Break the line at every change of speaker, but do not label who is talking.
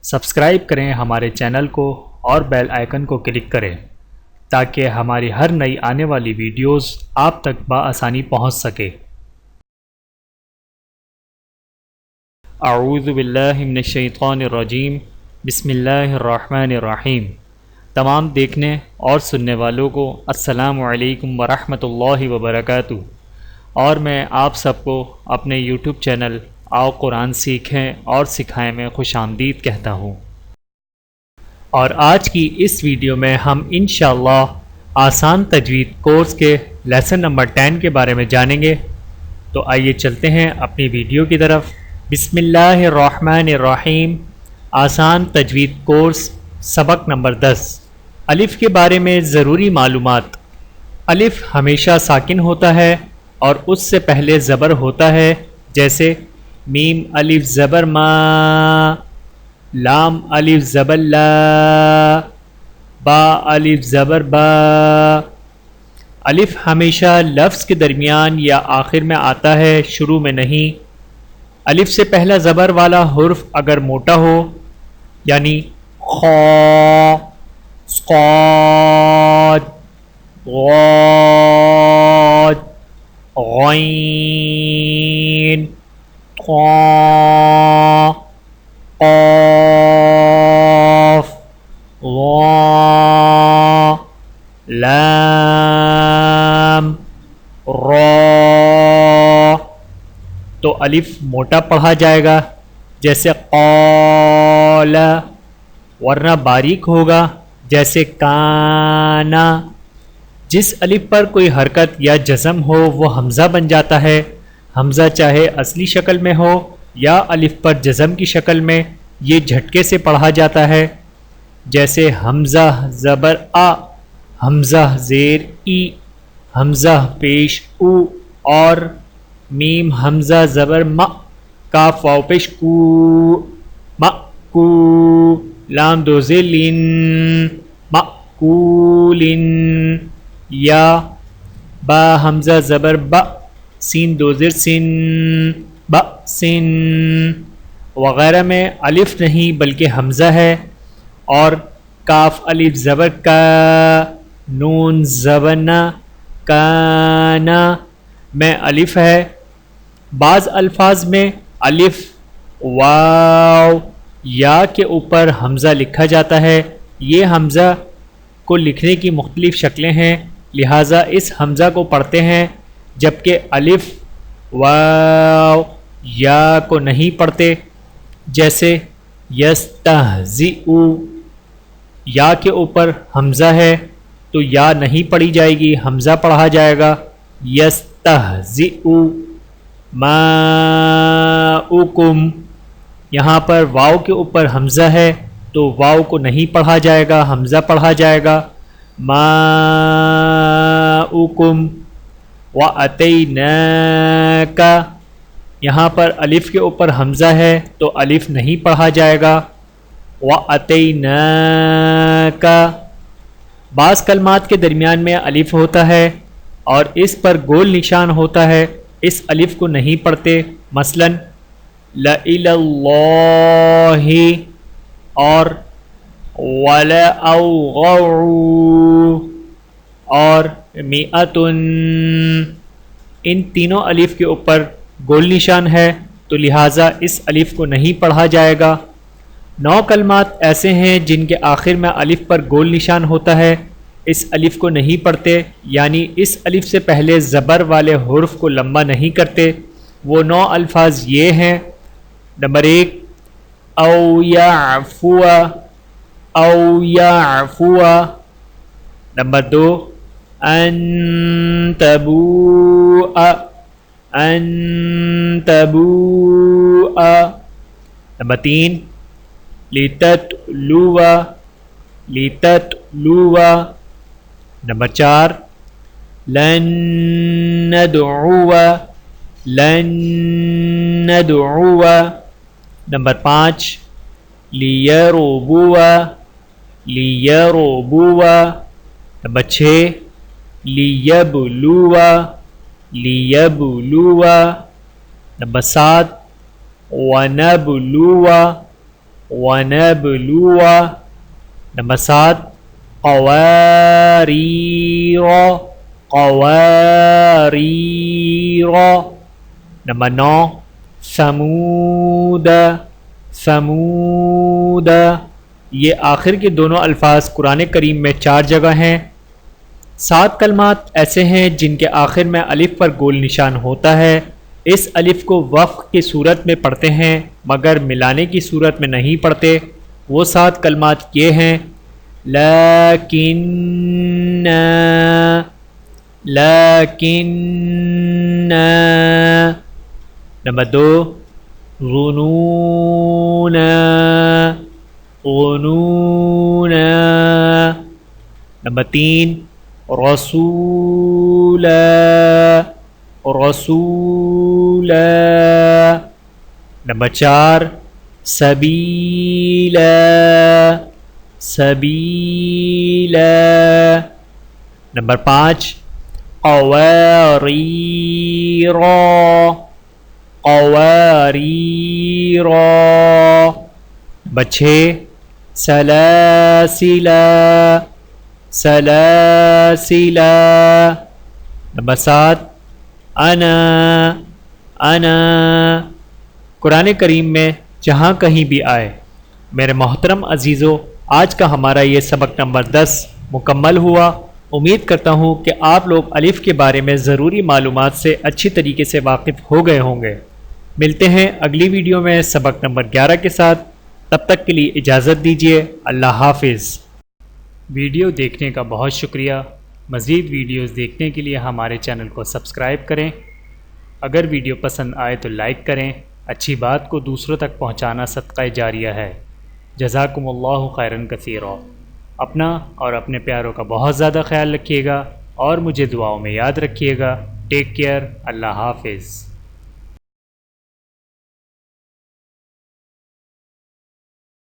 Subscribe کریں ہمارے channel کو اور بیل آئیکن کو کلک کریں تاکہ ہماری ہر نئی آنے والی ویڈیوز آپ تک بآسانی پہنچ سکے۔ اعوذ باللہ من الشیطان الرجیم، بسم اللہ الرحمن الرحیم۔ تمام دیکھنے اور سننے والوں کو السلام علیکم ورحمۃ اللہ وبرکاتہ، اور میں آپ سب کو اپنے یوٹیوب چینل آؤ قرآن سیکھیں اور سکھائیں میں خوش آمدید کہتا ہوں۔ اور آج کی اس ویڈیو میں ہم انشاءاللہ آسان تجوید کورس کے لیسن نمبر 10 کے بارے میں جانیں گے۔ تو آئیے چلتے ہیں اپنی ویڈیو کی طرف۔ بسم اللہ الرحمن الرحیم۔ آسان تجوید کورس سبق نمبر 10، الف کے بارے میں ضروری معلومات۔ الف ہمیشہ ساکن ہوتا ہے اور اس سے پہلے زبر ہوتا ہے، جیسے میم الف زبر ما، لام الف زبر لا، با الف زبر با۔ الف ہمیشہ لفظ کے درمیان یا آخر میں آتا ہے، شروع میں نہیں۔ الف سے پہلا زبر والا حرف اگر موٹا ہو، یعنی خا، صاد، غاد، غین، طا، قاف، ضا، لام، را، تو الف موٹا پڑھا جائے گا، جیسے قال، ورنہ باریک ہوگا، جیسے کانا۔ جس الف پر کوئی حرکت یا جزم ہو وہ حمزہ بن جاتا ہے۔ حمزہ چاہے اصلی شکل میں ہو یا الف پر جزم کی شکل میں، یہ جھٹکے سے پڑھا جاتا ہے، جیسے حمزہ زبر آ، حمزہ زیر ای، حمزہ پیش او، اور میم حمزہ زبر ما، کاف واو پیش کو، مأکو، لام دو زیر لین، مأکولن، یا با حمزہ زبر با، سین دو زیر سن، بأسن، وغیرہ میں الف نہیں بلکہ حمزہ ہے۔ اور کاف الف زبر کا، نون زبر نا، کانا میں الف ہے۔ بعض الفاظ میں الف، واو، یا کے اوپر حمزہ لکھا جاتا ہے۔ یہ حمزہ کو لکھنے کی مختلف شکلیں ہیں، لہٰذا اس حمزہ کو پڑھتے ہیں، جبکہ الف، واو، یا کو نہیں پڑھتے، جیسے یستہزئ، یا کے اوپر حمزہ ہے تو یا نہیں پڑھی جائے گی، حمزہ پڑھا جائے گا، یستہزئ۔ ماؤکم، یہاں پر واو کے اوپر حمزہ ہے تو واو کو نہیں پڑھا جائے گا، حمزہ پڑھا جائے گا، ماؤکم۔ وَأَتَيْنَاكَ، یہاں پر الف کے اوپر حمزہ ہے تو الف نہیں پڑھا جائے گا، وَأَتَيْنَاكَ۔ بعض کلمات کے درمیان میں الف ہوتا ہے اور اس پر گول نشان ہوتا ہے، اس الف کو نہیں پڑھتے، مثلا لَإِلَى اللَّهِ اور وَلَأَوْغَعُوا اور مِئَةٌ، ان تینوں الف کے اوپر گول نشان ہے تو لہٰذا اس الف کو نہیں پڑھا جائے گا۔ 9 کلمات ایسے ہیں جن کے آخر میں الف پر گول نشان ہوتا ہے، اس الف کو نہیں پڑھتے، یعنی اس الف سے پہلے زبر والے حرف کو لمبا نہیں کرتے۔ وہ 9 الفاظ یہ ہیں: نمبر 1 او یعفو، او یعفو۔ نمبر 2 ان تبوء، ان تبوء۔ نمبر 3 لتتلو، لتتلو۔ نمبر 4 لن ندعو، لن ندعو۔ نمبر 5 لیربو، لیربو۔ نمبر 6 لیبلو، لیبلو۔ نمبر 7 ونبلو، ونبلو. نمبر 7 قواریر قواریر. نمبر 9 ثمود ثمود. یہ آخر کے دونوں الفاظ قرآن کریم میں 4 جگہ ہیں. 7 کلمات ایسے ہیں جن کے آخر میں الف پر گول نشان ہوتا ہے. اس الف کو وقف کی صورت میں پڑھتے ہیں مگر ملانے کی صورت میں نہیں پڑھتے. وہ 7 کلمات یہ ہیں لیکن نمبر 2 ظنون غنون. نمبر 3 رسول رسول. نمبر 4 سبیل سبیل. نمبر 5 قواریر قواریر. نمبر 6 سلاسل سلاسل. نمبر 7 انا. قرآن کریم میں جہاں کہیں بھی آئے. میرے محترم عزیزو، آج کا ہمارا یہ سبق نمبر 10 مکمل ہوا. امید کرتا ہوں کہ آپ لوگ الف کے بارے میں ضروری معلومات سے اچھی طریقے سے واقف ہو گئے ہوں گے. ملتے ہیں اگلی ویڈیو میں سبق نمبر 11 کے ساتھ. تب تک کے لیے اجازت دیجیے. اللہ حافظ. ویڈیو دیکھنے کا بہت شکریہ. مزید ویڈیوز دیکھنے کے لیے ہمارے چینل کو سبسکرائب کریں. اگر ویڈیو پسند آئے تو لائک کریں. اچھی بات کو دوسروں تک پہنچانا صدقہ جاریہ ہے. جزاکم اللہ خیراً کثیرا. اپنا اور اپنے پیاروں کا بہت زیادہ خیال رکھیے گا اور مجھے دعاؤں میں یاد رکھیے گا. Take care. اللہ حافظ.